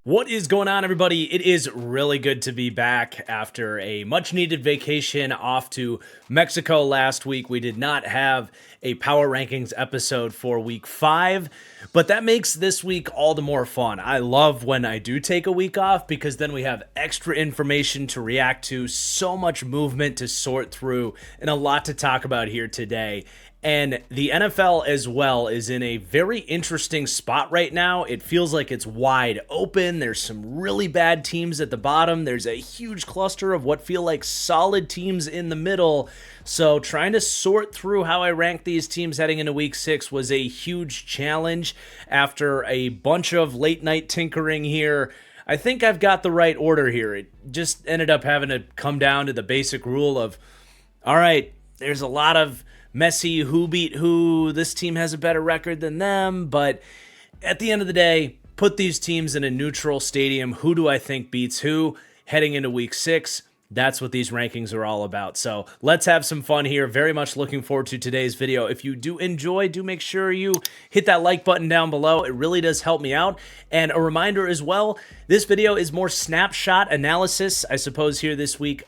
What is going on, everybody? It is really good to be back after a much-needed vacation off to Mexico last week. We did not have a Power Rankings episode for Week 5, but that makes this week all the more fun. I love when I do take a week off because then we have extra information to react to, so much movement to sort through, and a lot to talk about here today. And the NFL as well is in a very interesting spot right now. It feels like it's wide open. There's some really bad teams at the bottom. There's a huge cluster of what feel like solid teams in the middle. So trying to sort through how I rank these teams heading into Week 6 was a huge challenge after a bunch of late night tinkering here. I think I've got the right order here. It just ended up having to come down to the basic rule of, all right, there's a lot of messy who beat who, this team has a better record than them, but at the end of the day, put these teams in a neutral stadium. Who do I think beats who heading into Week 6? That's what these rankings are all about. So let's have some fun here. Very much looking forward to today's video. If you do enjoy, do make sure you hit that like button down below. It really does help me out. And a reminder as well, this video is more snapshot analysis, I suppose, here this week,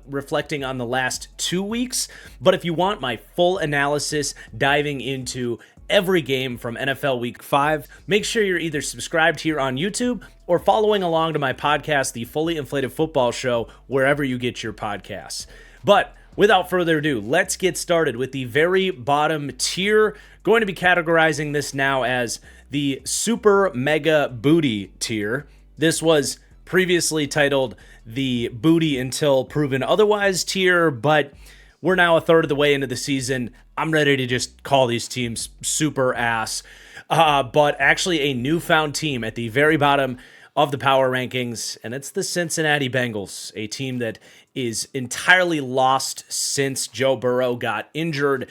reflecting on the last 2 weeks. But if you want my full analysis diving into every game from NFL Week 5, make sure you're either subscribed here on YouTube or following along to my podcast, The Fully Inflated Football Show, wherever you get your podcasts. But without further ado, let's get started with the very bottom tier. Going to be categorizing this now as the Super Mega Booty tier. This was previously titled the Booty Until Proven Otherwise tier, but we're now a third of the way into the season. I'm ready to just call these teams super ass. But actually a newfound team at the very bottom of the power rankings, and it's the Cincinnati Bengals, a team that is entirely lost since Joe Burrow got injured.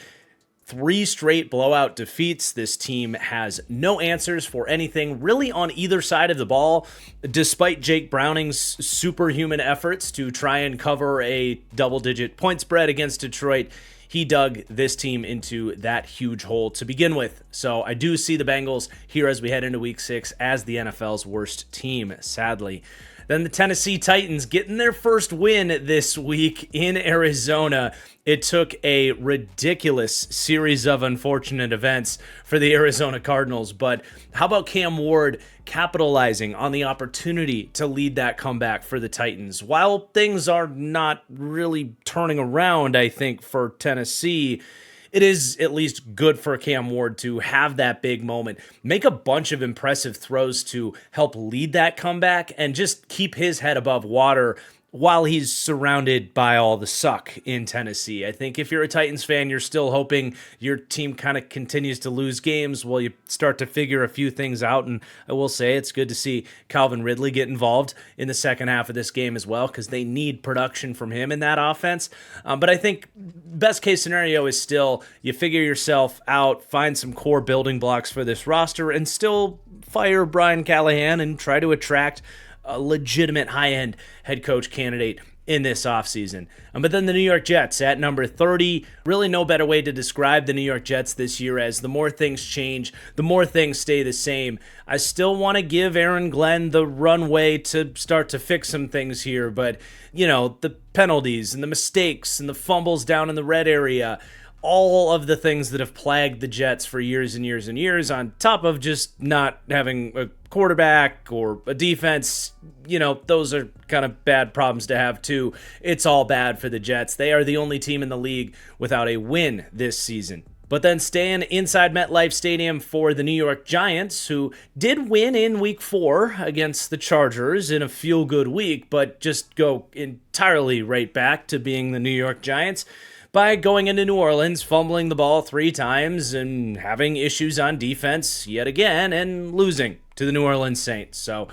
3 straight blowout defeats. This team has no answers for anything really on either side of the ball, despite Jake Browning's superhuman efforts to try and cover a double-digit point spread against Detroit. He dug this team into that huge hole to begin with. So I do see the Bengals here as we head into Week 6 as the NFL's worst team, sadly. Then the Tennessee Titans getting their first win this week in Arizona. It took a ridiculous series of unfortunate events for the Arizona Cardinals, but how about Cam Ward capitalizing on the opportunity to lead that comeback for the Titans? While things are not really turning around, I think, for Tennessee, it is at least good for Cam Ward to have that big moment, make a bunch of impressive throws to help lead that comeback, and just keep his head above water while he's surrounded by all the suck in Tennessee. I think if you're a Titans fan, you're still hoping your team kind of continues to lose games while you start to figure a few things out. And I will say it's good to see Calvin Ridley get involved in the second half of this game as well, because they need production from him in that offense. But I think best case scenario is still you figure yourself out, find some core building blocks for this roster, and still fire Brian Callahan and try to attract a legitimate high-end head coach candidate in this offseason. But then the New York Jets at number 30. Really no better way to describe the New York Jets this year, as the more things change, the more things stay the same. I still want to give Aaron Glenn the runway to start to fix some things here, but, you know, the penalties and the mistakes and the fumbles down in the red area, all of the things that have plagued the Jets for years and years and years, on top of just not having a quarterback or a defense, you know, those are kind of bad problems to have too. It's all bad for the Jets. They are the only team in the league without a win this season. But then staying inside MetLife Stadium for the New York Giants, who did win in Week 4 against the Chargers in a feel-good week, but just go entirely right back to being the New York Giants by going into New Orleans, fumbling the ball 3 times and having issues on defense yet again, and losing to the New Orleans Saints. So,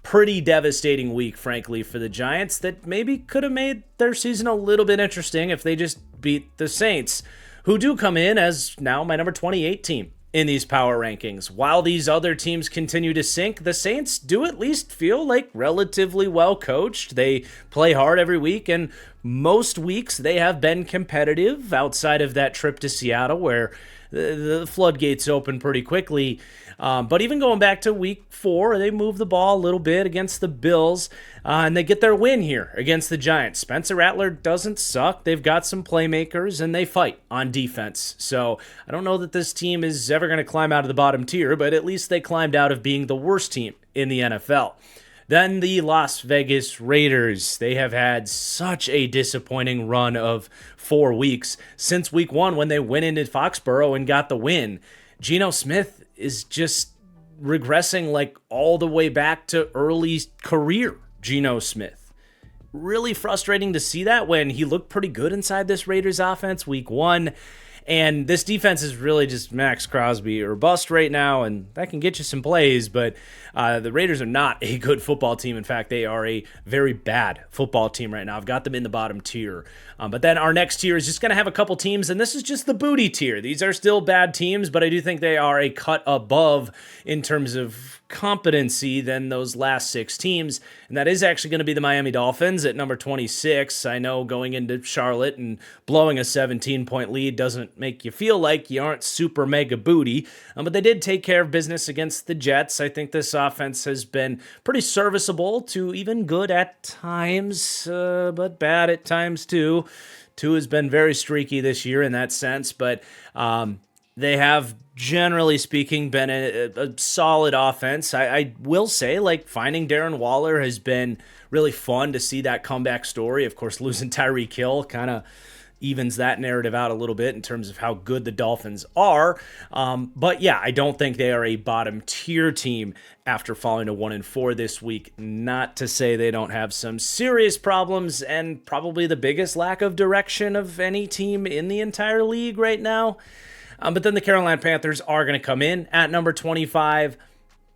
pretty devastating week, frankly, for the Giants that maybe could have made their season a little bit interesting if they just beat the Saints, who do come in as now my number 28 team in these power rankings. While these other teams continue to sink, the Saints do at least feel like relatively well coached. They play hard every week, and most weeks they have been competitive outside of that trip to Seattle where the floodgates open pretty quickly. But even going back to week 4, they move the ball a little bit against the Bills, and they get their win here against the Giants. Spencer Rattler doesn't suck. They've got some playmakers, and they fight on defense. So I don't know that this team is ever going to climb out of the bottom tier, but at least they climbed out of being the worst team in the NFL. Then the Las Vegas Raiders. They have had such a disappointing run of 4 weeks since week 1 when they went into Foxborough and got the win. Geno Smith is just regressing like all the way back to early career Geno Smith. Really frustrating to see that when he looked pretty good inside this Raiders offense week 1. And this defense is really just Max Crosby or bust right now, and that can get you some plays, but the Raiders are not a good football team. In fact, they are a very bad football team right now. I've got them in the bottom tier. But then our next tier is just going to have a couple teams, and this is just the booty tier. These are still bad teams, but I do think they are a cut above in terms of competency than those last 6 teams, and that is actually going to be the Miami Dolphins at number 26. I know going into Charlotte and blowing a 17-point lead doesn't make you feel like you aren't super mega booty, but they did take care of business against the Jets. I think this offense has been pretty serviceable to even good at times, but bad at times too. Tua has been very streaky this year in that sense, but they have, generally speaking, been a solid offense. I will say, like, finding Darren Waller has been really fun to see that comeback story. Of course, losing Tyreek Hill kind of evens that narrative out a little bit in terms of how good the Dolphins are. But yeah, I don't think they are a bottom tier team after falling to 1-4 this week. Not to say they don't have some serious problems and probably the biggest lack of direction of any team in the entire league right now. But then the Carolina Panthers are going to come in at number 25.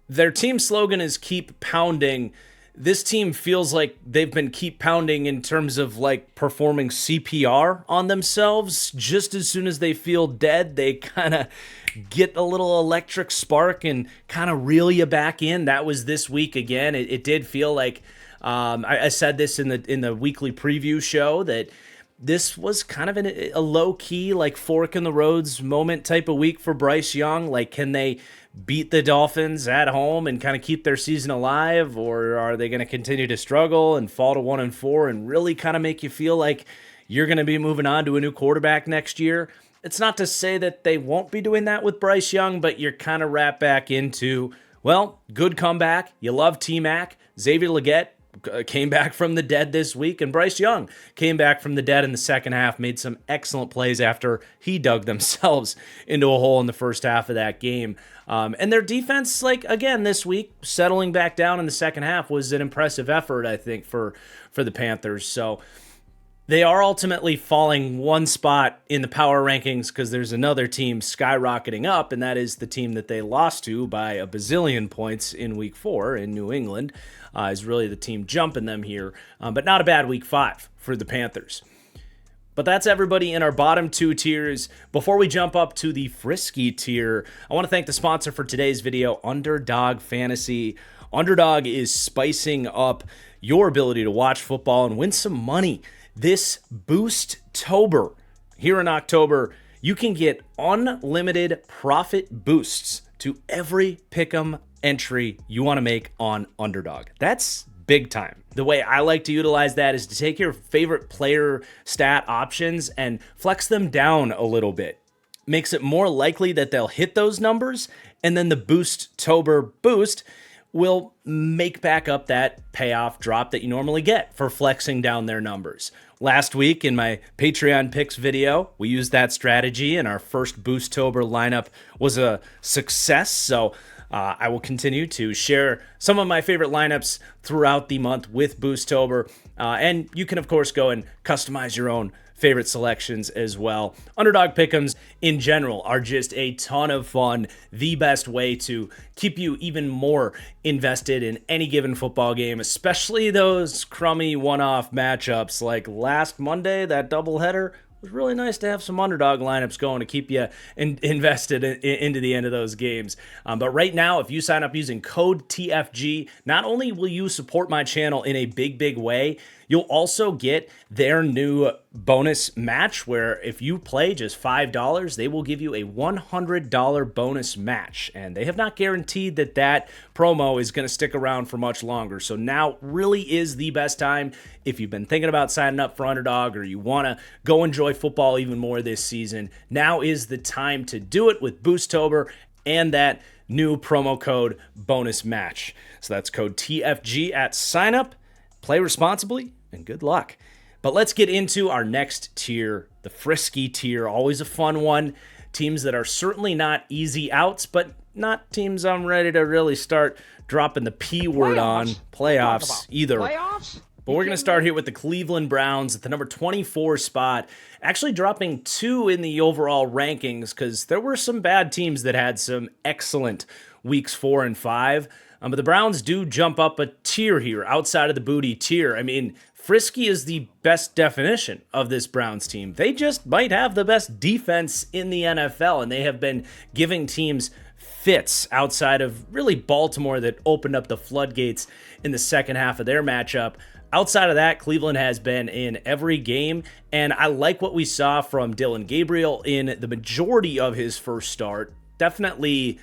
Their team slogan is keep pounding. This team feels like they've been keep pounding in terms of like performing CPR on themselves. Just as soon as they feel dead, they kind of get a little electric spark and kind of reel you back in. That was this week again. It did feel like I said this in the weekly preview show that this was kind of a low-key, like, fork-in-the-roads moment type of week for Bryce Young. Like, can they beat the Dolphins at home and kind of keep their season alive, or are they going to continue to struggle and fall to 1-4 and really kind of make you feel like you're going to be moving on to a new quarterback next year? It's not to say that they won't be doing that with Bryce Young, but you're kind of wrapped back into, well, good comeback. You love T-Mac. Xavier Legette came back from the dead this week, and Bryce Young came back from the dead in the second half, made some excellent plays after he dug themselves into a hole in the first half of that game. And their defense, like, again, this week, settling back down in the second half was an impressive effort, I think, for the Panthers. So they are ultimately falling one spot in the power rankings because there's another team skyrocketing up, and that is the team that they lost to by a bazillion points in week 4 in New England. Is really the team jumping them here, but not a bad week 5 for the Panthers. But that's everybody in our bottom 2 tiers. Before we jump up to the Frisky tier, I want to thank the sponsor for today's video, Underdog Fantasy. Underdog is spicing up your ability to watch football and win some money. This Boost-tober here in October, you can get unlimited profit boosts to every pick'em entry you want to make on Underdog. That's big time. The way I like to utilize that is to take your favorite player stat options and flex them down a little bit. Makes it more likely that they'll hit those numbers, and then the Boost-tober boost will make back up that payoff drop that you normally get for flexing down their numbers. Last week in my Patreon picks video, we used that strategy, and our first Boost-tober lineup was a success. So I will continue to share some of my favorite lineups throughout the month with Boost-tober. And you can, of course, go and customize your own favorite selections as well. Underdog Pick'ems in general are just a ton of fun. The best way to keep you even more invested in any given football game, especially those crummy one-off matchups like last Monday, that doubleheader. It was really nice to have some underdog lineups going to keep you invested into the end of those games. But right now, if you sign up using code TFG, not only will you support my channel in a big, big way, You'll also get their new bonus match where if you play just $5, they will give you a $100 bonus match. And they have not guaranteed that that promo is going to stick around for much longer. So now really is the best time if you've been thinking about signing up for Underdog or you want to go enjoy football even more this season. Now is the time to do it with Boostober and that new promo code bonus match. So that's code TFG at signup. Play responsibly and good luck. But let's get into our next tier, the Frisky tier. Always a fun one. Teams that are certainly not easy outs, but not teams I'm ready to really start dropping the P word on. Playoffs either. Playoffs? But we're going to start here with the Cleveland Browns at the number 24 spot, actually dropping 2 in the overall rankings because there were some bad teams that had some excellent weeks 4 and 5. But the Browns do jump up a tier here outside of the booty tier. I mean, Frisky is the best definition of this Browns team. They just might have the best defense in the NFL, and they have been giving teams fits outside of really Baltimore that opened up the floodgates in the second half of their matchup. Outside of that, Cleveland has been in every game, and I like what we saw from Dylan Gabriel in the majority of his first start. Definitely,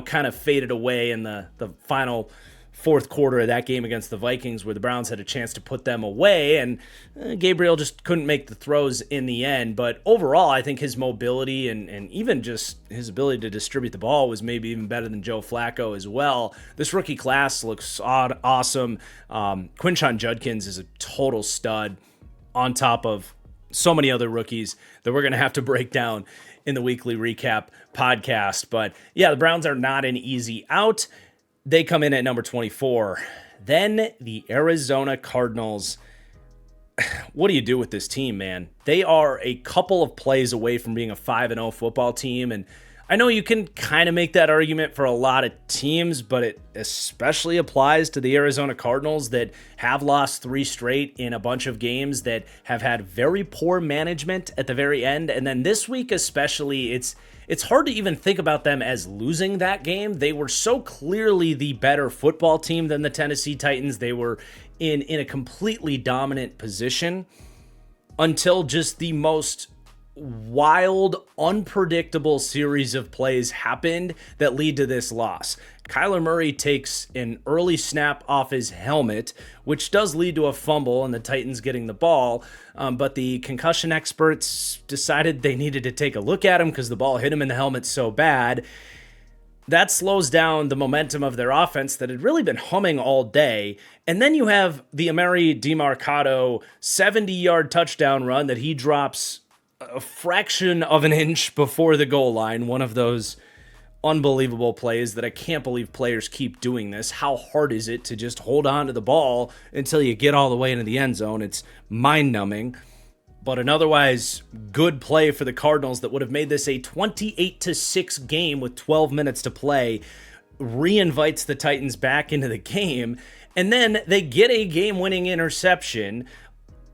kind of faded away in the final fourth quarter of that game against the Vikings where the Browns had a chance to put them away, and Gabriel just couldn't make the throws in the end. But overall, I think his mobility and even just his ability to distribute the ball was maybe even better than Joe Flacco as well. This rookie class looks awesome. Quinshon Judkins is a total stud on top of so many other rookies that we're going to have to break down in the weekly recap podcast. But yeah, the Browns are not an easy out. They come in at number 24. Then the Arizona Cardinals. What do you do with this team, man? They are a couple of plays away from being a 5-0 football team. And I know you can kind of make that argument for a lot of teams, but it especially applies to the Arizona Cardinals that have lost 3 straight in a bunch of games that have had very poor management at the very end. And then this week especially, it's hard to even think about them as losing that game. They were so clearly the better football team than the Tennessee Titans. They were in a completely dominant position until just the most wild, unpredictable series of plays happened that lead to this loss. Kyler Murray takes an early snap off his helmet, which does lead to a fumble and the Titans getting the ball. But the concussion experts decided they needed to take a look at him because the ball hit him in the helmet so bad. That slows down the momentum of their offense that had really been humming all day. And then you have the Emari Demercado 70-yard touchdown run that he drops a fraction of an inch before the goal line. One of those unbelievable plays that I can't believe players keep doing this. How hard is it to just hold on to the ball until you get all the way into the end zone? It's mind-numbing. But an otherwise good play for the Cardinals that would have made this a 28-6 game with 12 minutes to play reinvites the Titans back into the game. And then they get a game-winning interception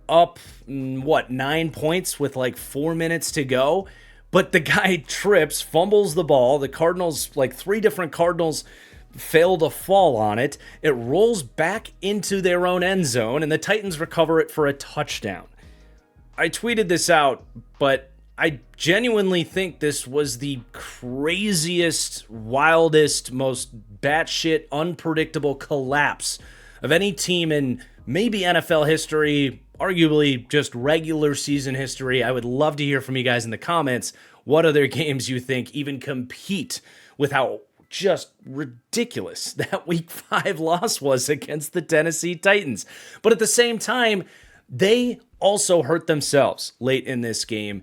up, 9 points with like 4 minutes to go. But the guy trips, fumbles the ball. The Cardinals, like 3 different Cardinals, fail to fall on it. It rolls back into their own end zone, and the Titans recover it for a touchdown. I tweeted this out, but I genuinely think this was the craziest, wildest, most batshit, unpredictable collapse of any team in maybe NFL history, arguably just regular season history. I would love to hear from you guys in the comments what other games you think even compete with how just ridiculous that week 5 loss was against the Tennessee Titans. But at the same time, they also hurt themselves late in this game.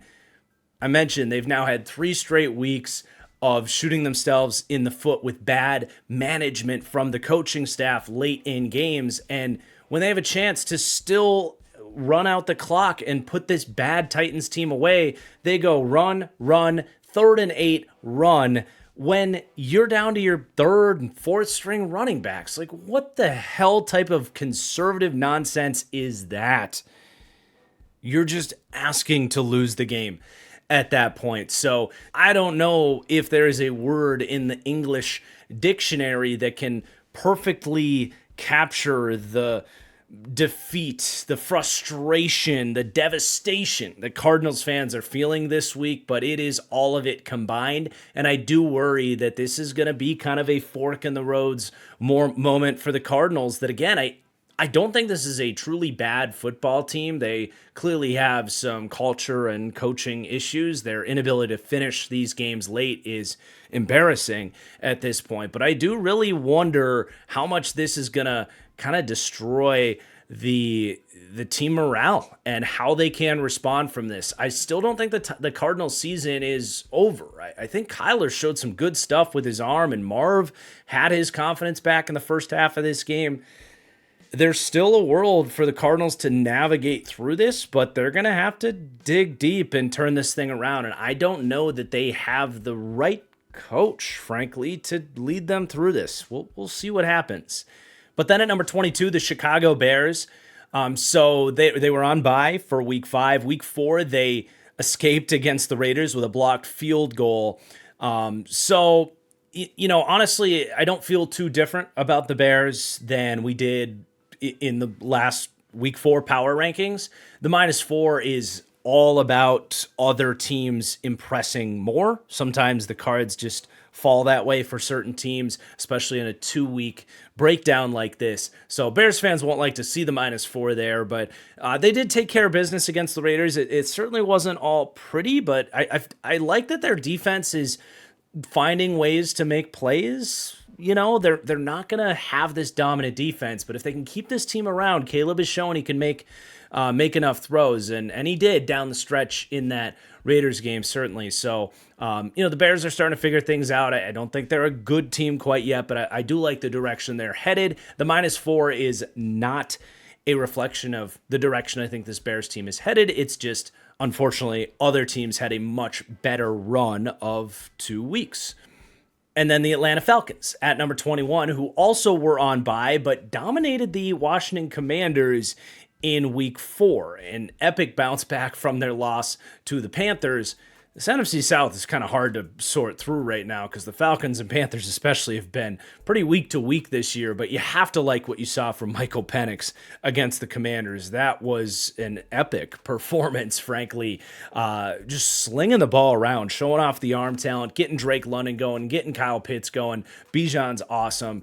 I mentioned they've now had 3 straight weeks of shooting themselves in the foot with bad management from the coaching staff late in games. And when they have a chance to still run out the clock and put this bad Titans team away, they go run, 3rd and 8, run, when you're down to your 3rd and 4th string running backs. Like, what the hell type of conservative nonsense is that? You're just asking to lose the game at that point. So I don't know if there is a word in the English dictionary that can perfectly capture the defeat, the frustration, the devastation that Cardinals fans are feeling this week, but it is all of it combined. And I do worry that this is going to be kind of a fork in the roads more moment for the Cardinals that, again, I don't think this is a truly bad football team. They clearly have some culture and coaching issues. Their inability to finish these games late is embarrassing at this point. But I do really wonder how much this is going to kind of destroy the team morale and how they can respond from this. I still don't think the Cardinals season is over. I think Kyler showed some good stuff with his arm, and Marv had his confidence back in the first half of this game. There's still a world for the Cardinals to navigate through this, but they're going to have to dig deep and turn this thing around. And I don't know that they have the right coach, frankly, to lead them through this. We'll see what happens. But then at number 22, the Chicago Bears. So they were on bye for week 5. Week 4, they escaped against the Raiders with a blocked field goal. So, honestly, I don't feel too different about the Bears than we did in the last week 4 power rankings. The -4 is all about other teams impressing more. Sometimes the cards just fall that way for certain teams, especially in a 2-week breakdown like this. So Bears fans won't like to see the -4 there, but they did take care of business against the Raiders. It certainly wasn't all pretty, but I like that their defense is finding ways to make plays. They're not going to have this dominant defense, but if they can keep this team around, Caleb has shown he can make enough throws, and he did down the stretch in that Raiders game, certainly. So, the Bears are starting to figure things out. I don't think they're a good team quite yet, but I do like the direction they're headed. The -4 is not a reflection of the direction I think this Bears team is headed. It's just, unfortunately, other teams had a much better run of 2 weeks. And then the Atlanta Falcons at number 21, who also were on bye, but dominated the Washington Commanders in week 4. An epic bounce back from their loss to the Panthers. This NFC South is kind of hard to sort through right now because the Falcons and Panthers especially have been pretty week to week this year, but you have to like what you saw from Michael Penix against the Commanders. That was an epic performance, frankly. Just slinging the ball around, showing off the arm talent, getting Drake London going, getting Kyle Pitts going. Bijan's awesome.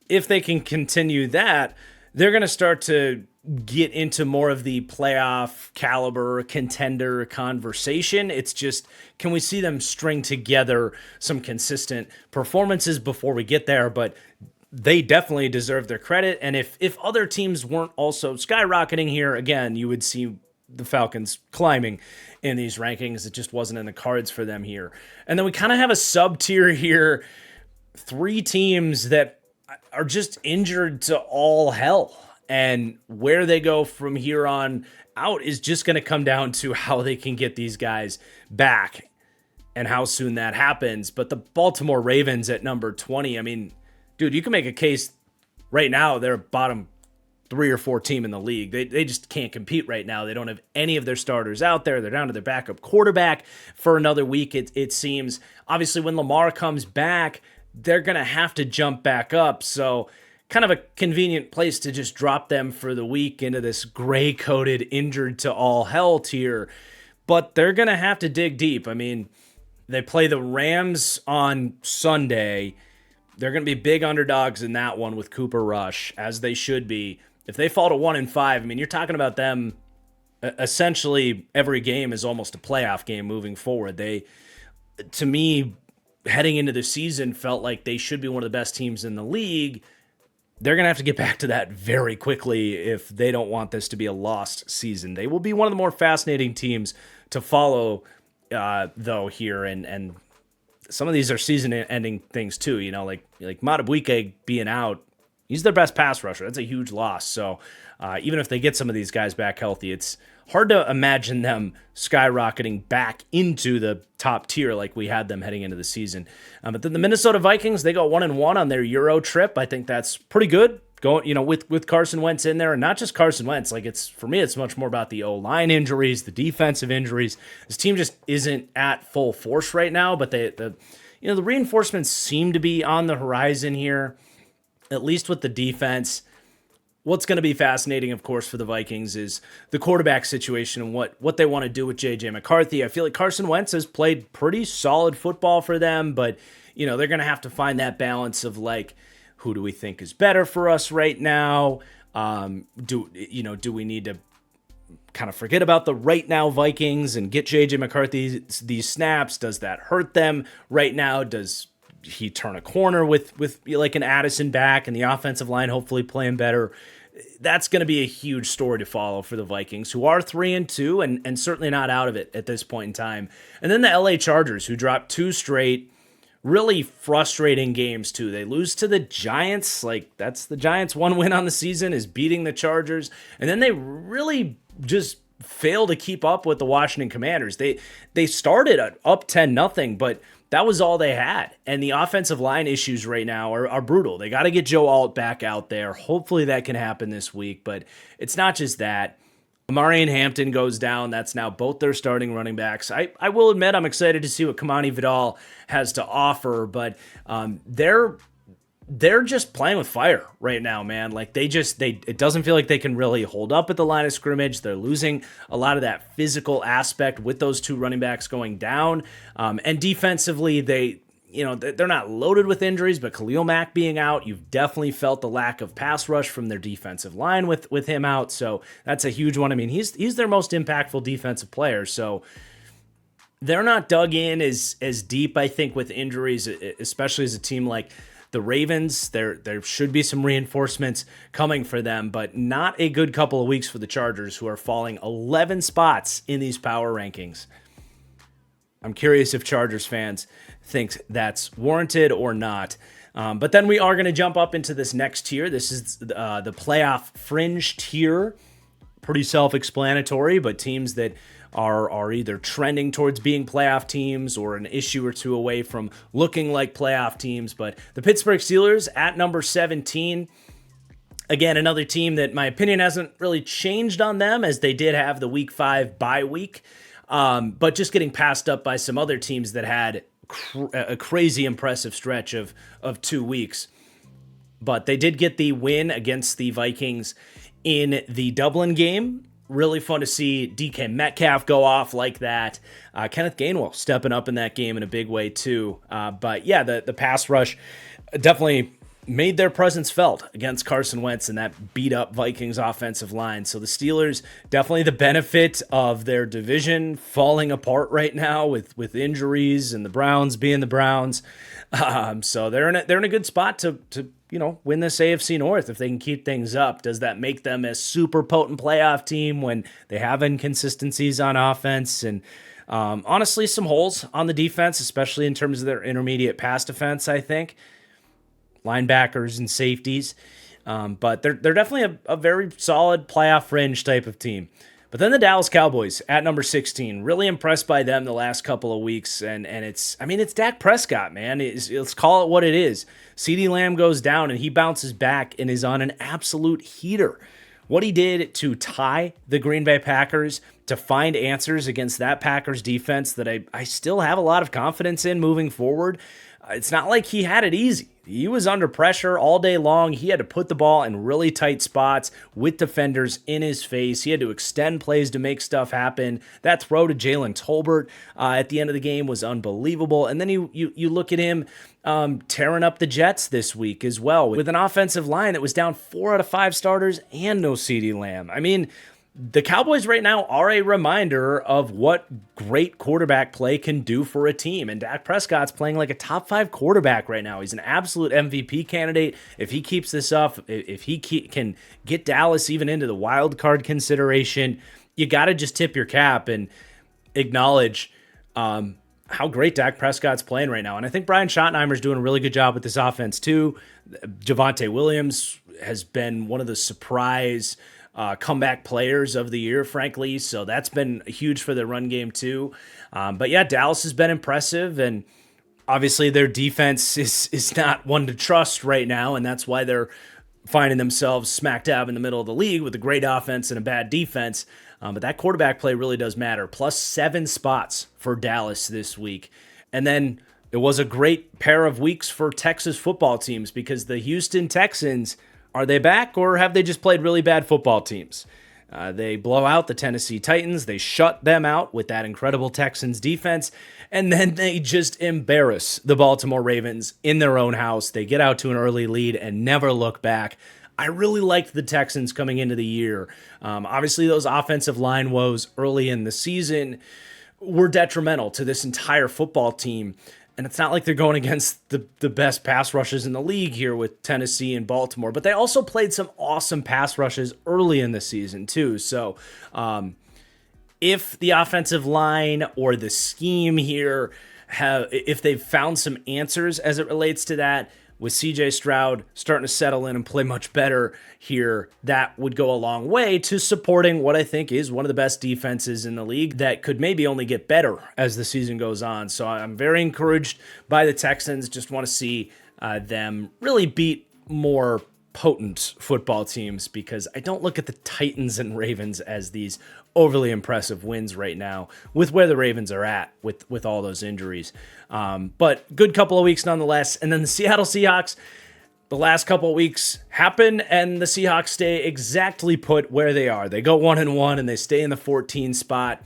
If they can continue that, they're going to start to get into more of the playoff caliber contender conversation. It's just, can we see them string together some consistent performances before we get there? But they definitely deserve their credit. And if other teams weren't also skyrocketing here, again, you would see the Falcons climbing in these rankings. It just wasn't in the cards for them here. And then we kind of have a sub tier here. 3 teams that are just injured to all hell. And where they go from here on out is just going to come down to how they can get these guys back and how soon that happens. But the Baltimore Ravens at number 20, dude, you can make a case right now they're bottom 3 or 4 team in the league. They just can't compete right now. They don't have any of their starters out there. They're down to their backup quarterback for another week, it seems. Obviously, when Lamar comes back, they're going to have to jump back up. So kind of a convenient place to just drop them for the week into this gray-coated, injured to all hell tier. But they're going to have to dig deep. They play the Rams on Sunday. They're going to be big underdogs in that one with Cooper Rush, as they should be. If they fall to 1-5, you're talking about them essentially every game is almost a playoff game moving forward. They, to me, heading into the season, felt like they should be one of the best teams in the league. They're going to have to get back to that very quickly if they don't want this to be a lost season. They will be one of the more fascinating teams to follow, though, here. And some of these are season-ending things, too. Like Madubuike being out, he's their best pass rusher. That's a huge loss. So even if they get some of these guys back healthy, it's hard to imagine them skyrocketing back into the top tier like we had them heading into the season. But then the Minnesota Vikings, they go 1-1 on their Euro trip. I think that's pretty good. Going, with Carson Wentz in there, and not just Carson Wentz. For me, it's much more about the O-line injuries, the defensive injuries. This team just isn't at full force right now, but the reinforcements seem to be on the horizon here, at least with the defense. what's going to be fascinating, of course, for the Vikings is the quarterback situation and what they want to do with J.J. McCarthy. I feel like Carson Wentz has played pretty solid football for them, but, they're going to have to find that balance of, like, who do we think is better for us right now? Do we need to kind of forget about the right now Vikings and get J.J. McCarthy these snaps? Does that hurt them right now? Does he turn a corner with like an Addison back and the offensive line hopefully playing better? That's going to be a huge story to follow for the Vikings, who are 3-2 and certainly not out of it at this point in time. And then the LA Chargers, who dropped 2 straight really frustrating games too. They lose to the Giants. Like, that's the Giants' one win on the season is beating the Chargers. And then they really just fail to keep up with the Washington Commanders. They started up 10-0, but that was all they had. And the offensive line issues right now are brutal. They got to get Joe Alt back out there. Hopefully that can happen this week, but it's not just that. Amari and Hampton goes down. That's now both their starting running backs. I will admit I'm excited to see what Kamani Vidal has to offer, but they're just playing with fire right now, man. Like it doesn't feel like they can really hold up at the line of scrimmage. They're losing a lot of that physical aspect with those 2 running backs going down. And defensively, they're not loaded with injuries, but Khalil Mack being out, you've definitely felt the lack of pass rush from their defensive line with him out. So that's a huge one. I mean, he's their most impactful defensive player. So they're not dug in as deep, I think, with injuries, especially as a team like the Ravens. There should be some reinforcements coming for them, but not a good couple of weeks for the Chargers, who are falling 11 spots in these power rankings. I'm curious if Chargers fans think that's warranted or not. But then we are going to jump up into this next tier. This is the playoff fringe tier. Pretty self-explanatory, but teams that are either trending towards being playoff teams or an issue or two away from looking like playoff teams. But the Pittsburgh Steelers at number 17. Again, another team that my opinion hasn't really changed on them, as they did have the week 5 bye week. But just getting passed up by some other teams that had a crazy impressive stretch of 2 weeks. But they did get the win against the Vikings in the Dublin game. Really fun to see DK Metcalf go off like that. Kenneth Gainwell stepping up in that game in a big way too. But yeah, the pass rush definitely made their presence felt against Carson Wentz and that beat-up Vikings offensive line. So the Steelers, definitely the benefit of their division falling apart right now with injuries and the Browns being the Browns. So they're in a good spot to win this AFC North if they can keep things up. Does that make them a super potent playoff team when they have inconsistencies on offense and honestly some holes on the defense, especially in terms of their intermediate pass defense, I think. Linebackers and safeties. But they're definitely a very solid playoff fringe type of team. But then the Dallas Cowboys at number 16, really impressed by them the last couple of weeks. And it's Dak Prescott, man. Let's call it what it is. CeeDee Lamb goes down and he bounces back and is on an absolute heater. What he did to tie the Green Bay Packers, to find answers against that Packers defense that I still have a lot of confidence in moving forward. It's not like he had it easy. He was under pressure all day long. He had to put the ball in really tight spots with defenders in his face. He had to extend plays to make stuff happen. That throw to Jalen Tolbert at the end of the game was unbelievable. And then you look at him tearing up the Jets this week as well with an offensive line that was down 4 out of 5 starters and no CeeDee Lamb. I mean, the Cowboys right now are a reminder of what great quarterback play can do for a team. And Dak Prescott's playing like a top 5 quarterback right now. He's an absolute MVP candidate. If he keeps this up, if he can get Dallas even into the wild card consideration, you got to just tip your cap and acknowledge how great Dak Prescott's playing right now. And I think Brian Schottenheimer's doing a really good job with this offense too. Javonte Williams has been one of the surprise comeback players of the year, frankly. So that's been huge for the run game too. But yeah, Dallas has been impressive, and obviously their defense is not one to trust right now, and that's why they're finding themselves smack dab in the middle of the league with a great offense and a bad defense. But that quarterback play really does matter. Plus 7 spots for Dallas this week. And then it was a great pair of weeks for Texas football teams because the Houston Texans Are they back, or have they just played really bad football teams? They blow out the Tennessee Titans. They shut them out with that incredible Texans defense. And then they just embarrass the Baltimore Ravens in their own house. They get out to an early lead and never look back. I really liked the Texans coming into the year. Obviously, those offensive line woes early in the season were detrimental to this entire football team. And it's not like they're going against the best pass rushes in the league here with Tennessee and Baltimore, but they also played some awesome pass rushes early in the season too. So if the offensive line or the scheme here if they've found some answers as it relates to that, with CJ Stroud starting to settle in and play much better here, that would go a long way to supporting what I think is one of the best defenses in the league that could maybe only get better as the season goes on. So I'm very encouraged by the Texans. Just want to see them really beat more potent football teams, because I don't look at the Titans and Ravens as these overly impressive wins right now with where the Ravens are at with all those injuries. But good couple of weeks nonetheless. And then the Seattle Seahawks, the last couple of weeks happen and the Seahawks stay exactly put where they are. They go 1-1 and they stay in the 14 spot,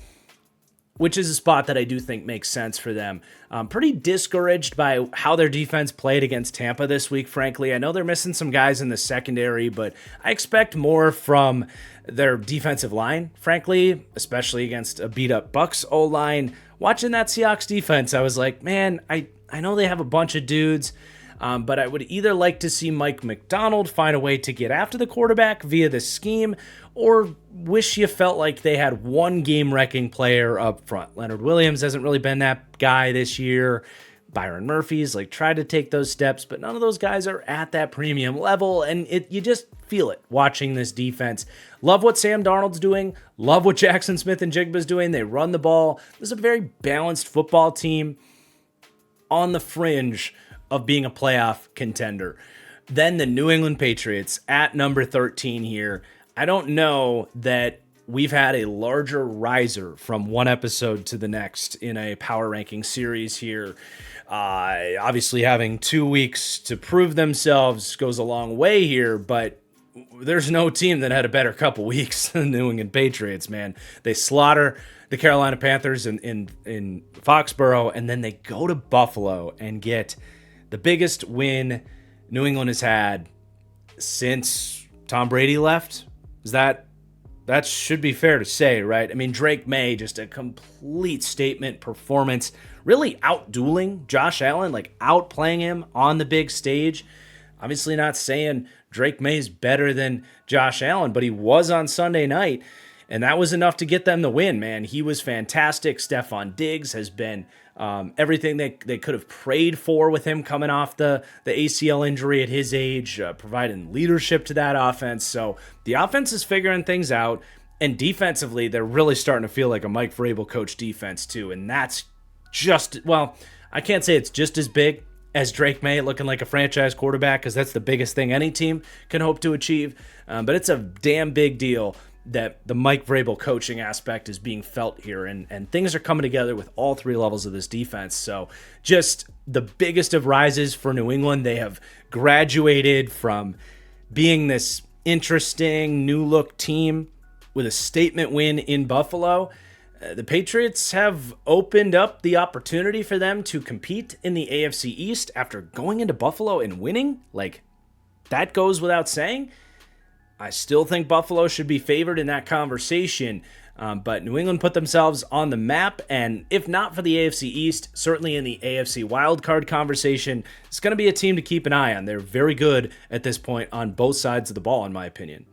which is a spot that I do think makes sense for them. I'm pretty discouraged by how their defense played against Tampa this week, frankly. I know they're missing some guys in the secondary, but I expect more from their defensive line, frankly, especially against a beat-up Bucs O-line. Watching that Seahawks defense, I was like, man, I know they have a bunch of dudes, but I would either like to see Mike McDonald find a way to get after the quarterback via the scheme, or wish you felt like they had one game-wrecking player up front. Leonard Williams hasn't really been that guy this year. Byron Murphy's tried to take those steps, but none of those guys are at that premium level, and you just feel it watching this defense. Love what Sam Darnold's doing. Love what Jackson Smith and Jigba's doing. They run the ball. This is a very balanced football team on the fringe of being a playoff contender. Then the New England Patriots at number 13 here. I don't know that we've had a larger riser from one episode to the next in a power ranking series here. Obviously, having 2 weeks to prove themselves goes a long way here, but there's no team that had a better couple weeks than the New England Patriots, man. They slaughter the Carolina Panthers in Foxborough, and then they go to Buffalo and get the biggest win New England has had since Tom Brady left. That should be fair to say, right? I mean, Drake May, just a complete statement performance, really out-dueling Josh Allen, outplaying him on the big stage. Obviously not saying Drake May's better than Josh Allen, but he was on Sunday night, and that was enough to get them the win, man. He was fantastic. Stephon Diggs has been everything they could have prayed for with him coming off the ACL injury at his age, providing leadership to that offense. So the offense is figuring things out, and defensively, they're really starting to feel like a Mike Vrabel coach defense too, and that's just, well, I can't say it's just as big as Drake May looking like a franchise quarterback, because that's the biggest thing any team can hope to achieve, but it's a damn big deal that the Mike Vrabel coaching aspect is being felt here, and things are coming together with all three levels of this defense. So just the biggest of rises for New England. They have graduated from being this interesting new look team with a statement win in Buffalo. The Patriots have opened up the opportunity for them to compete in the AFC East after going into Buffalo and winning. That goes without saying. I still think Buffalo should be favored in that conversation, but New England put themselves on the map, and if not for the AFC East, certainly in the AFC wildcard conversation, it's going to be a team to keep an eye on. They're very good at this point on both sides of the ball, in my opinion.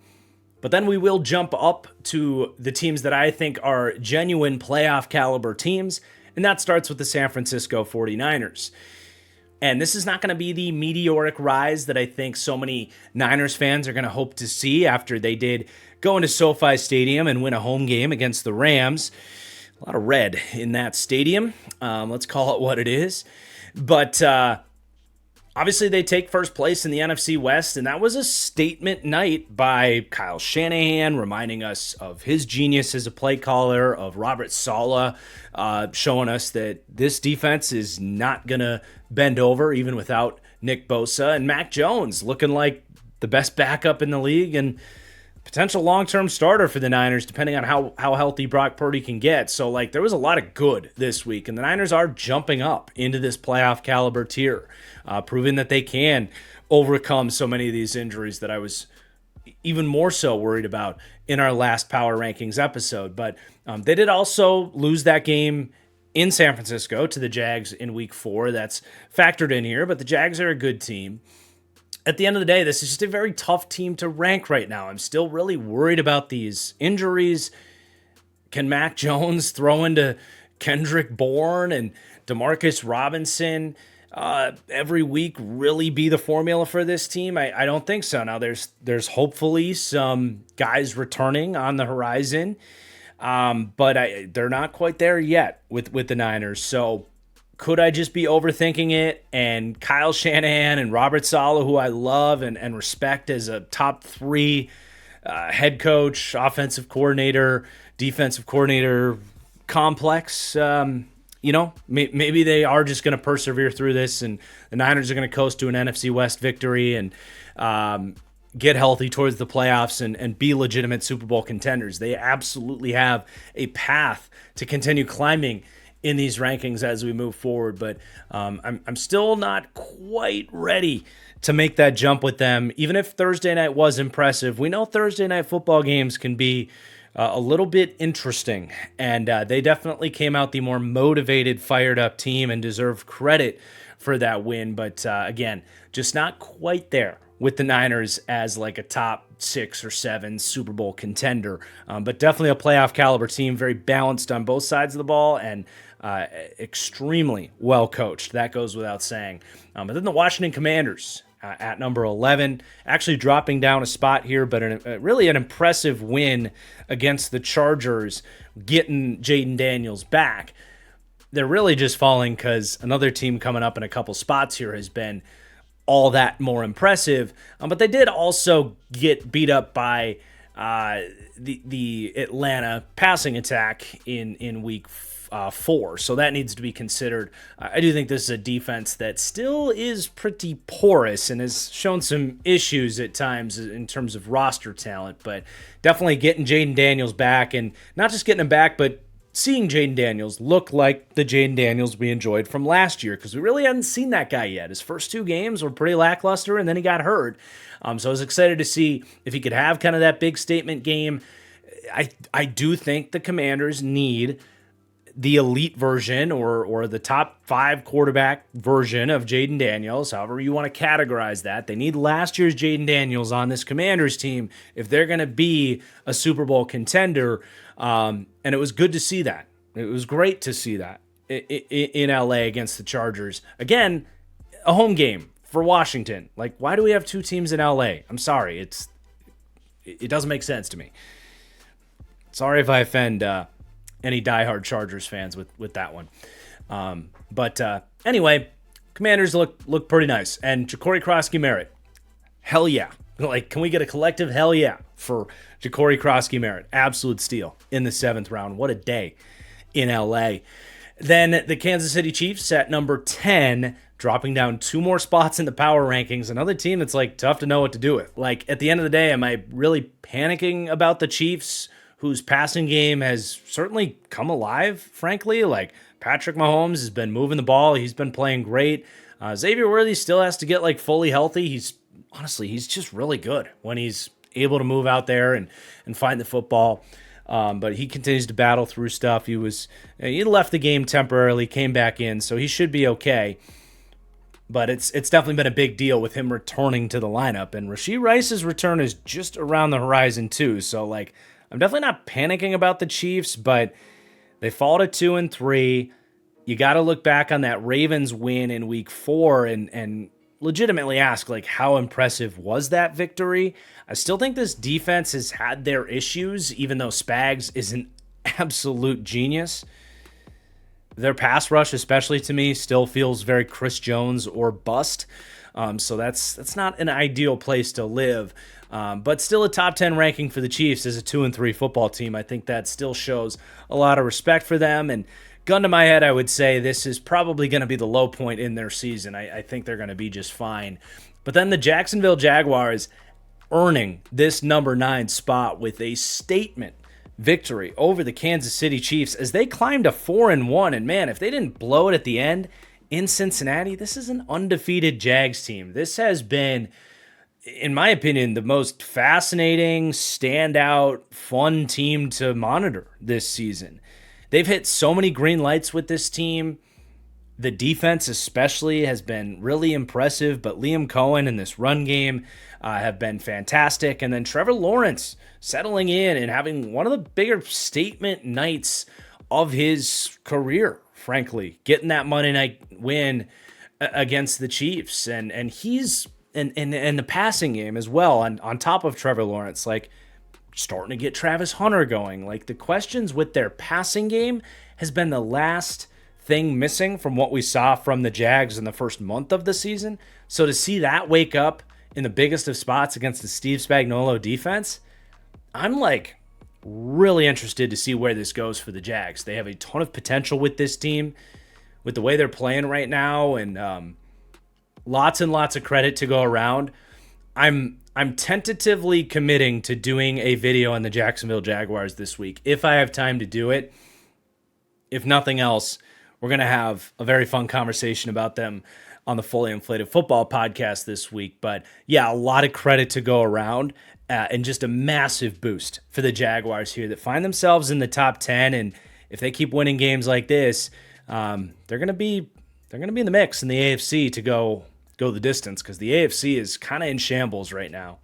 But then we will jump up to the teams that I think are genuine playoff caliber teams, and that starts with the San Francisco 49ers. And this is not going to be the meteoric rise that I think so many Niners fans are going to hope to see after they did go into SoFi Stadium and win a home game against the Rams. A lot of red in that stadium. Let's call it what it is. But obviously they take first place in the NFC West, and that was a statement night by Kyle Shanahan, reminding us of his genius as a play caller, of Robert Saleh, showing us that this defense is not going to bend over even without Nick Bosa, and Mac Jones looking like the best backup in the league and potential long-term starter for the Niners, depending on how healthy Brock Purdy can get. So, like, there was a lot of good this week, and the Niners are jumping up into this playoff caliber tier, proving that they can overcome so many of these injuries that I was even more so worried about in our last Power Rankings episode. But they did also lose that game in San Francisco to the Jags in Week 4. That's factored in here, but the Jags are a good team. At the end of the day, this is just a very tough team to rank right now. I'm still really worried about these injuries. Can Mac Jones throw into Kendrick Bourne and Demarcus Robinson every week really be the formula for this team? I don't think so. Now, there's hopefully some guys returning on the horizon, but they're not quite there yet with the Niners. So could I just be overthinking it? And Kyle Shanahan and Robert Saleh, who I love and respect as a top 3 head coach, offensive coordinator, defensive coordinator complex, maybe they are just going to persevere through this, and the Niners are going to coast to an NFC West victory and get healthy towards the playoffs and be legitimate Super Bowl contenders. They absolutely have a path to continue climbing in these rankings as we move forward, but I'm still not quite ready to make that jump with them. Even if Thursday night was impressive, we know Thursday night football games can be a little bit interesting, and they definitely came out the more motivated, fired up team and deserve credit for that win. But again, just not quite there with the Niners as like a top 6 or 7 Super Bowl contender, but definitely a playoff caliber team, very balanced on both sides of the ball and extremely well coached. That goes without saying. But then the Washington Commanders at number 11, actually dropping down a spot here, but really an impressive win against the Chargers, getting Jaden Daniels back. They're really just falling because another team coming up in a couple spots here has been all that more impressive. But they did also get beat up by the Atlanta passing attack in Week 4, so that needs to be considered. I do think this is a defense that still is pretty porous and has shown some issues at times in terms of roster talent, but definitely getting Jaden Daniels back, and not just getting him back, but seeing Jaden Daniels look like the Jaden Daniels we enjoyed from last year, because we really hadn't seen that guy yet. His first 2 games were pretty lackluster, and then he got hurt. So I was excited to see if he could have kind of that big statement game. I do think the Commanders need the elite version or the top 5 quarterback version of Jaden Daniels, however you want to categorize that. They need last year's Jaden Daniels on this Commanders team if they're going to be a Super Bowl contender. And it was good to see that. It was great to see that in LA against the Chargers. Again, a home game for Washington. Like, why do we have 2 teams in LA? I'm sorry. It doesn't make sense to me. Sorry if I offend any diehard Chargers fans with that one. But anyway, Commanders look pretty nice. And Ja'Cory Krosky-Merritt, hell yeah. Like, can we get a collective hell yeah for Ja'Cory Krosky-Merritt? Absolute steal in the 7th round. What a day in LA. Then the Kansas City Chiefs at number 10, dropping down 2 more spots in the power rankings. Another team that's like tough to know what to do with. Like, at the end of the day, am I really panicking about the Chiefs, whose passing game has certainly come alive, frankly? Like, Patrick Mahomes has been moving the ball. He's been playing great. Xavier Worthy still has to get like fully healthy. He's just really good when he's able to move out there and find the football. But he continues to battle through stuff. He left the game temporarily, came back in, so he should be okay. But it's definitely been a big deal with him returning to the lineup. And Rashee Rice's return is just around the horizon too. So like, I'm definitely not panicking about the Chiefs, but they fall to 2-3. You got to look back on that Ravens win in Week 4 and legitimately ask, like, how impressive was that victory? I still think this defense has had their issues, even though Spags is an absolute genius. Their pass rush, especially to me, still feels very Chris Jones or bust. So that's not an ideal place to live. But still a top 10 ranking for the Chiefs as a 2-3 football team. I think that still shows a lot of respect for them. And gun to my head, I would say this is probably going to be the low point in their season. I think they're going to be just fine. But then the Jacksonville Jaguars earning this number 9 spot with a statement victory over the Kansas City Chiefs as they climbed to 4-1. And man, if they didn't blow it at the end in Cincinnati, this is an undefeated Jags team. This has been, in my opinion, the most fascinating, standout, fun team to monitor this season. They've hit so many green lights with this team. The defense especially has been really impressive, but Liam Cohen and this run game have been fantastic. And then Trevor Lawrence settling in and having one of the bigger statement nights of his career, frankly, getting that Monday night win against the Chiefs. And he's and the passing game as well on top of Trevor Lawrence, like starting to get Travis Hunter going. Like the questions with their passing game has been the last thing missing from what we saw from the Jags in the first month of the season. So to see that wake up in the biggest of spots against the Steve Spagnuolo defense, I'm like really interested to see where this goes for the Jags. They have a ton of potential with this team, with the way they're playing right now, and lots and lots of credit to go around. I'm tentatively committing to doing a video on the Jacksonville Jaguars this week, if I have time to do it. If nothing else, we're going to have a very fun conversation about them on the Fully Inflated Football podcast this week. But yeah, a lot of credit to go around and just a massive boost for the Jaguars here that find themselves in the top 10. And if they keep winning games like this, they're going to be in the mix in the AFC to go the distance, because the AFC is kind of in shambles right now.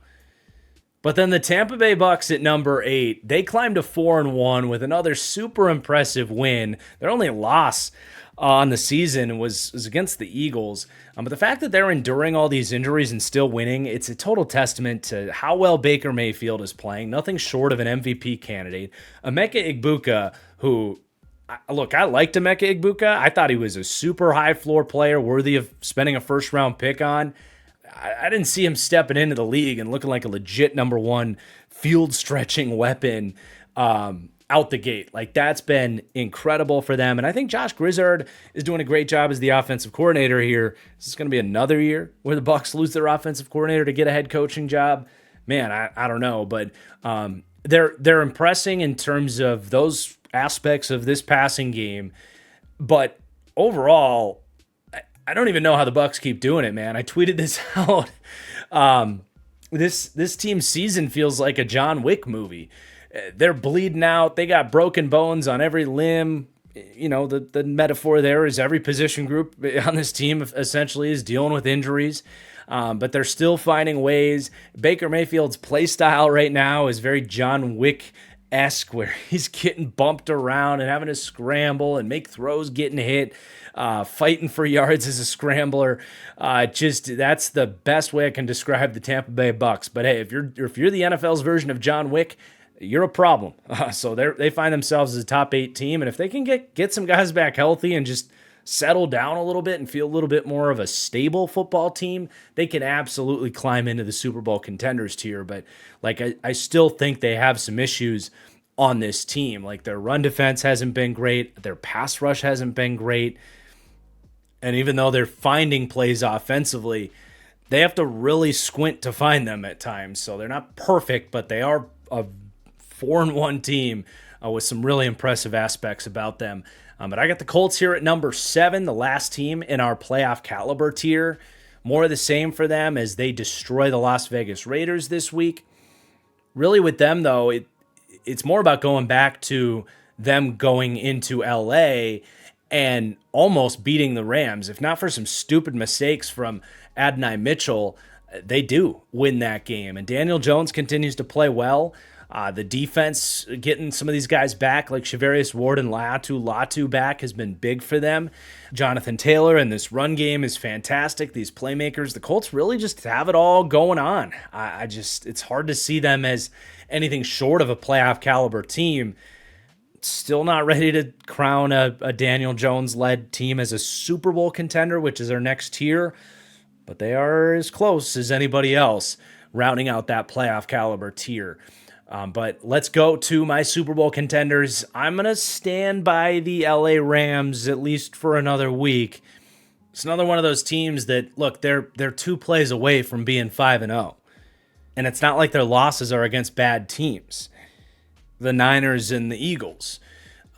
But then the Tampa Bay Bucks at number 8, they climbed to 4-1 with another super impressive win. Their only loss on the season was against the Eagles. But the fact that they're enduring all these injuries and still winning, it's a total testament to how well Baker Mayfield is playing. Nothing short of an MVP candidate. Emeka Egbuka, who, look, I liked Emeka Egbuka. I thought he was a super high floor player worthy of spending a first round pick on. I didn't see him stepping into the league and looking like a legit number 1 field stretching weapon out the gate. Like, that's been incredible for them. And I think Josh Grizzard is doing a great job as the offensive coordinator here. This is going to be another year where the Bucs lose their offensive coordinator to get a head coaching job. Man, I don't know, but they're impressing in terms of those aspects of this passing game. But overall, I don't even know how the Bucs keep doing it, man. I tweeted this out. This team's season feels like a John Wick movie. They're bleeding out. They got broken bones on every limb. You know, the metaphor there is every position group on this team essentially is dealing with injuries. But they're still finding ways. Baker Mayfield's play style right now is very John Wick-esque, where he's getting bumped around and having to scramble and make throws getting hit. Fighting for yards as a scrambler. That's the best way I can describe the Tampa Bay Bucs. But hey, if you're the NFL's version of John Wick, you're a problem. So they find themselves as a top 8 team, and if they can get some guys back healthy and just settle down a little bit and feel a little bit more of a stable football team, they can absolutely climb into the Super Bowl contenders tier. But like I still think they have some issues on this team. Like, their run defense hasn't been great, their pass rush hasn't been great. And even though they're finding plays offensively, they have to really squint to find them at times. So they're not perfect, but they are a 4-1 team with some really impressive aspects about them. But I got the Colts here at number 7, the last team in our playoff caliber tier. More of the same for them as they destroy the Las Vegas Raiders this week. Really with them, though, it's more about going back to them going into LA and almost beating the Rams. If not for some stupid mistakes from Adonai Mitchell, they do win that game. And Daniel Jones continues to play well. The defense, getting some of these guys back, like Shavarius Ward and Latu back, has been big for them. Jonathan Taylor and this run game is fantastic. These playmakers, the Colts really just have it all going on. It's hard to see them as anything short of a playoff caliber team. Still not ready to crown a Daniel Jones-led team as a Super Bowl contender, which is their next tier, but they are as close as anybody else rounding out that playoff caliber tier. But let's go to my Super Bowl contenders. I'm going to stand by the LA Rams at least for another week. It's another one of those teams that, look, they're 2 plays away from being 5-0. And it's not like their losses are against bad teams, the Niners and the Eagles.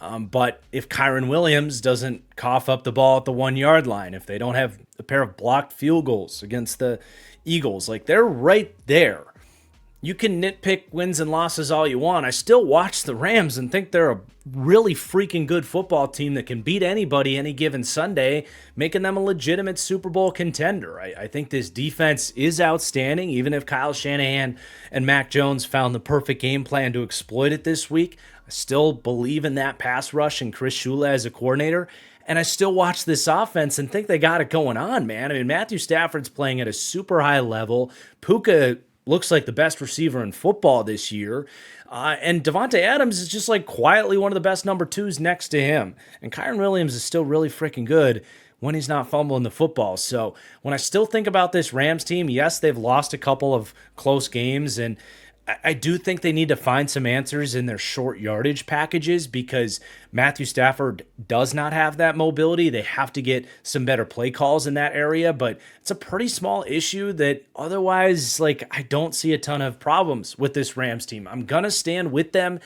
But if Kyron Williams doesn't cough up the ball at the 1 yard line, if they don't have a pair of blocked field goals against the Eagles, like they're right there. You can nitpick wins and losses all you want. I still watch the Rams and think they're a really freaking good football team that can beat anybody any given Sunday, making them a legitimate Super Bowl contender. I think this defense is outstanding, even if Kyle Shanahan and Mac Jones found the perfect game plan to exploit it this week. I still believe in that pass rush and Chris Shula as a coordinator. And I still watch this offense and think they got it going on, man. I mean, Matthew Stafford's playing at a super high level. Puka looks like the best receiver in football this year. And Devontae Adams is just like quietly one of the best number twos next to him. And Kyron Williams is still really freaking good when he's not fumbling the football. So when I still think about this Rams team, yes, they've lost a couple of close games, and I do think they need to find some answers in their short yardage packages because Matthew Stafford does not have that mobility. They have to get some better play calls in that area, but it's a pretty small issue that otherwise, like, I don't see a ton of problems with this Rams team. I'm going to stand with them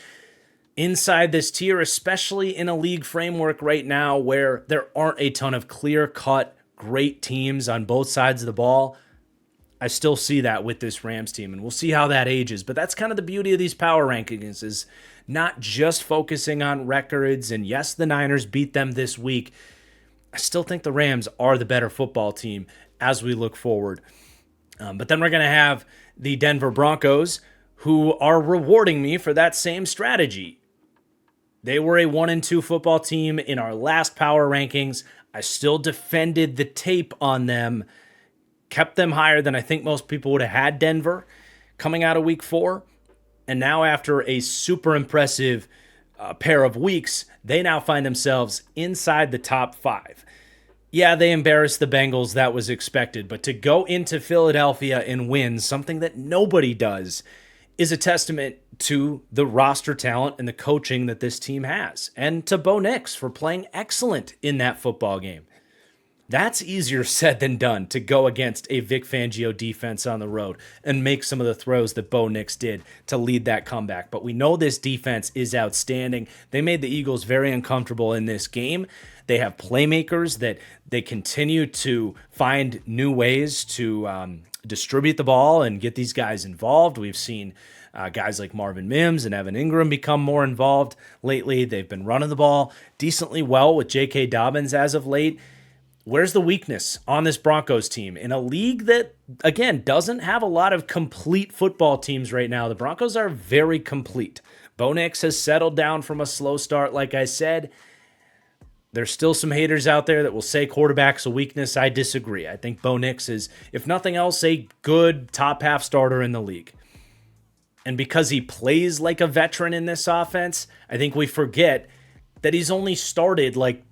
inside this tier, especially in a league framework right now where there aren't a ton of clear-cut great teams on both sides of the ball. I still see that with this Rams team, and we'll see how that ages. But that's kind of the beauty of these power rankings, is not just focusing on records. And yes, the Niners beat them this week. I still think the Rams are the better football team as we look forward. But then we're going to have the Denver Broncos, who are rewarding me for that same strategy. They were a 1-2 football team in our last power rankings. I still defended the tape on them, kept them higher than I think most people would have had Denver coming out of week 4. And now after a super impressive pair of weeks, they now find themselves inside the top 5. Yeah, they embarrassed the Bengals. That was expected. But to go into Philadelphia and win, something that nobody does, is a testament to the roster talent and the coaching that this team has. And to Bo Nix for playing excellent in that football game. That's easier said than done, to go against a Vic Fangio defense on the road and make some of the throws that Bo Nix did to lead that comeback. But we know this defense is outstanding. They made the Eagles very uncomfortable in this game. They have playmakers that they continue to find new ways to distribute the ball and get these guys involved. We've seen guys like Marvin Mims and Evan Ingram become more involved lately. They've been running the ball decently well with J.K. Dobbins as of late. Where's the weakness on this Broncos team? In a league that, again, doesn't have a lot of complete football teams right now, the Broncos are very complete. Bo Nix has settled down from a slow start, like I said. There's still some haters out there that will say quarterback's a weakness. I disagree. I think Bo Nix is, if nothing else, a good top half starter in the league. And because he plays like a veteran in this offense, I think we forget that he's only started like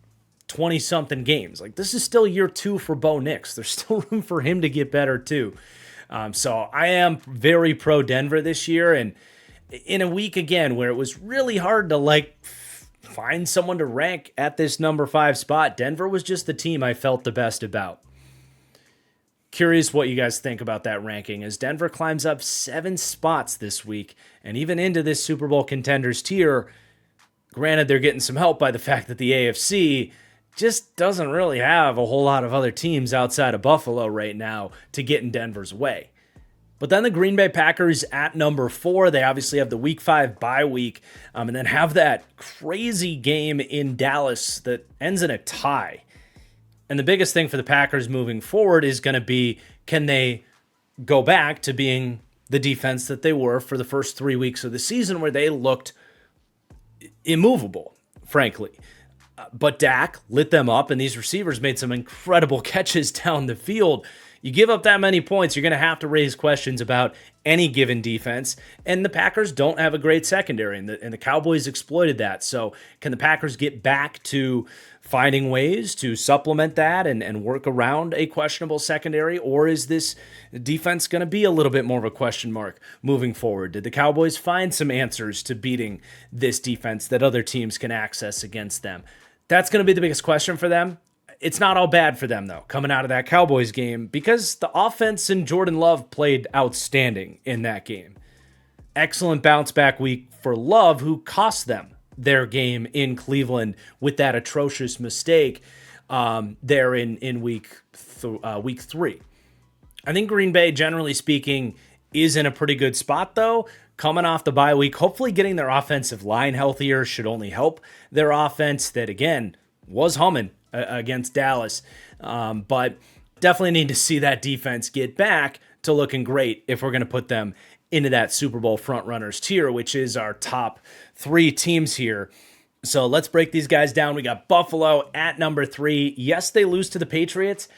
20-something games. Like, this is still year 2 for Bo Nix. There's still room for him to get better too. So I am very pro Denver this year, and in a week again where it was really hard to find someone to rank at this number 5 spot, Denver was just the team I felt the best about. Curious what you guys think about that ranking as Denver climbs up 7 spots this week and even into this Super Bowl contenders tier. Granted, they're getting some help by the fact that the AFC just doesn't really have a whole lot of other teams outside of Buffalo right now to get in Denver's way. But then the Green Bay Packers at number 4, they obviously have the week 5 bye week, and then have that crazy game in Dallas that ends in a tie. And the biggest thing for the Packers moving forward is going to be, can they go back to being the defense that they were for the first 3 weeks of the season where they looked immovable, frankly. But Dak lit them up, and these receivers made some incredible catches down the field. You give up that many points, you're going to have to raise questions about any given defense, and the Packers don't have a great secondary, and the Cowboys exploited that. So can the Packers get back to finding ways to supplement that and work around a questionable secondary, or is this defense going to be a little bit more of a question mark moving forward? Did the Cowboys find some answers to beating this defense that other teams can access against them? That's going to be the biggest question for them. It's not all bad for them, though, coming out of that Cowboys game, because the offense and Jordan Love played outstanding in that game. Excellent bounce back week for Love, who cost them their game in Cleveland with that atrocious mistake there in week 3. I think Green Bay, generally speaking, is in a pretty good spot, though. Coming off the bye week, hopefully getting their offensive line healthier should only help their offense that, again, was humming against Dallas. But definitely need to see that defense get back to looking great if we're going to put them into that Super Bowl frontrunners tier, which is our top 3 teams here. So let's break these guys down. We got Buffalo at number 3. Yes, they lose to the Patriots,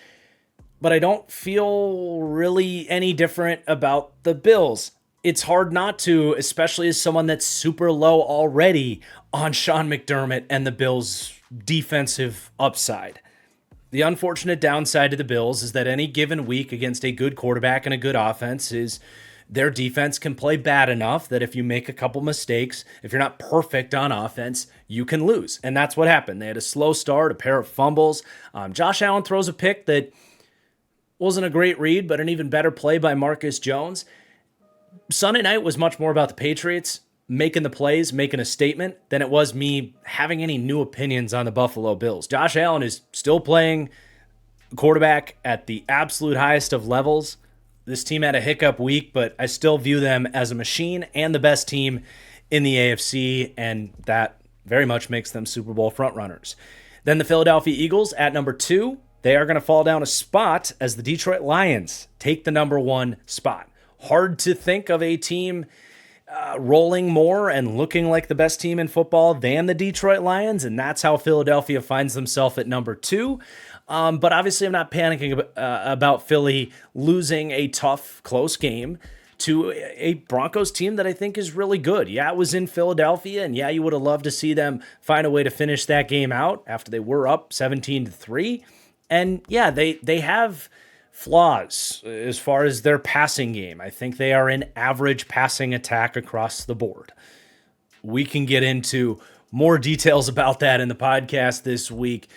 but I don't feel really any different about the Bills. It's hard not to, especially as someone that's super low already on Sean McDermott and the Bills' defensive upside. The unfortunate downside to the Bills is that any given week against a good quarterback and a good offense is their defense can play bad enough that if you make a couple mistakes, if you're not perfect on offense, you can lose. And that's what happened. They had a slow start, a pair of fumbles. Josh Allen throws a pick that wasn't a great read, but an even better play by Marcus Jones. Sunday night was much more about the Patriots making the plays, making a statement, than it was me having any new opinions on the Buffalo Bills. Josh Allen is still playing quarterback at the absolute highest of levels. This team had a hiccup week, but I still view them as a machine and the best team in the AFC, and that very much makes them Super Bowl frontrunners. Then the Philadelphia Eagles at number 2. They are going to fall down a spot as the Detroit Lions take the number 1 spot. Hard to think of a team rolling more and looking like the best team in football than the Detroit Lions, and that's how Philadelphia finds themselves at number 2. But obviously I'm not panicking about Philly losing a tough, close game to a Broncos team that I think is really good. Yeah, it was in Philadelphia, and yeah, you would have loved to see them find a way to finish that game out after they were up 17-3. And yeah, they have flaws as far as their passing game. I think they are an average passing attack across the board. We can get into more details about that in the podcast this week.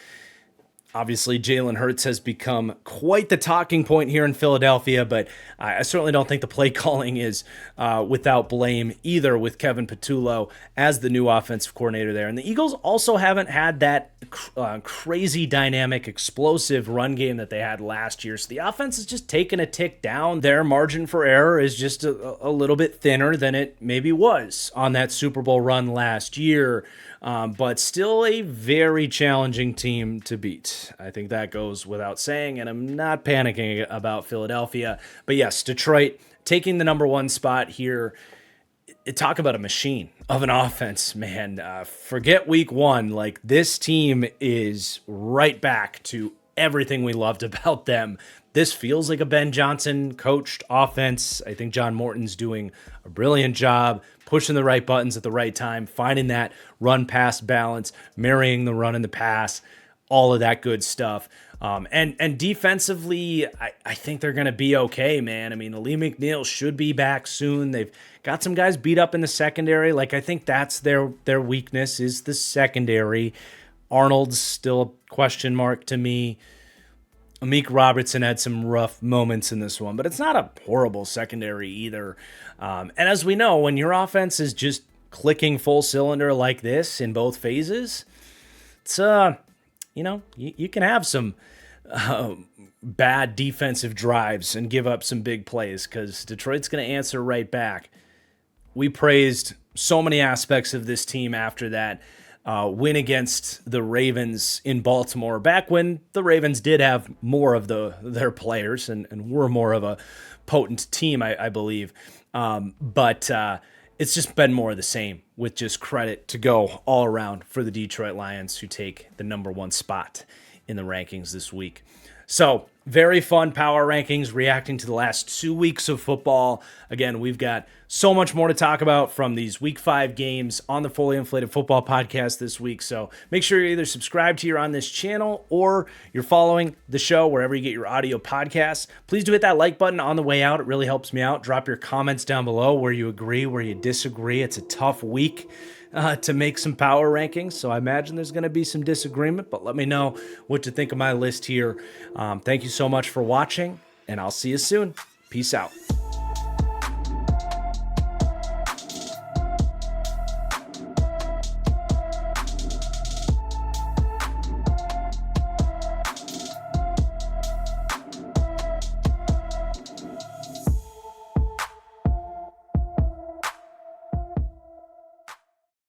Obviously, Jalen Hurts has become quite the talking point here in Philadelphia, but I certainly don't think the play calling is without blame either, with Kevin Patullo as the new offensive coordinator there. And the Eagles also haven't had that crazy dynamic, explosive run game that they had last year. So the offense is just taking a tick down. Their margin for error is just a little bit thinner than it maybe was on that Super Bowl run last year. But still a very challenging team to beat. I think that goes without saying, and I'm not panicking about Philadelphia. But yes, Detroit taking the number 1 spot here. Talk about a machine of an offense, man. Forget week 1. Like, this team is right back to everything we loved about them. This feels like a Ben Johnson coached offense. I think John Morton's doing a brilliant job pushing the right buttons at the right time, finding that run-pass balance, marrying the run and the pass, all of that good stuff. And defensively, I think they're going to be okay, man. I mean, Lee McNeil should be back soon. They've got some guys beat up in the secondary. Like, I think that's their weakness is the secondary. Arnold's still a question mark to me. Amik Robertson had some rough moments in this one, but it's not a horrible secondary either. And as we know, when your offense is just clicking full cylinder like this in both phases, it's, you can have some bad defensive drives and give up some big plays because Detroit's going to answer right back. We praised so many aspects of this team after that win against the Ravens in Baltimore, back when the Ravens did have more of their players and were more of a potent team, I believe. But it's just been more of the same, with just credit to go all around for the Detroit Lions, who take the number 1 spot in the rankings this week. So, very fun power rankings reacting to the last 2 weeks of football. Again, we've got so much more to talk about from these Week 5 games on the Fully Inflated Football Podcast this week. So make sure you're either subscribed here on this channel or you're following the show wherever you get your audio podcasts. Please do hit that like button on the way out. It really helps me out. Drop your comments down below where you agree, where you disagree. It's a tough week to make some power rankings. So I imagine there's going to be some disagreement, but let me know what you think of my list here. Thank you so much for watching, and I'll see you soon. Peace out.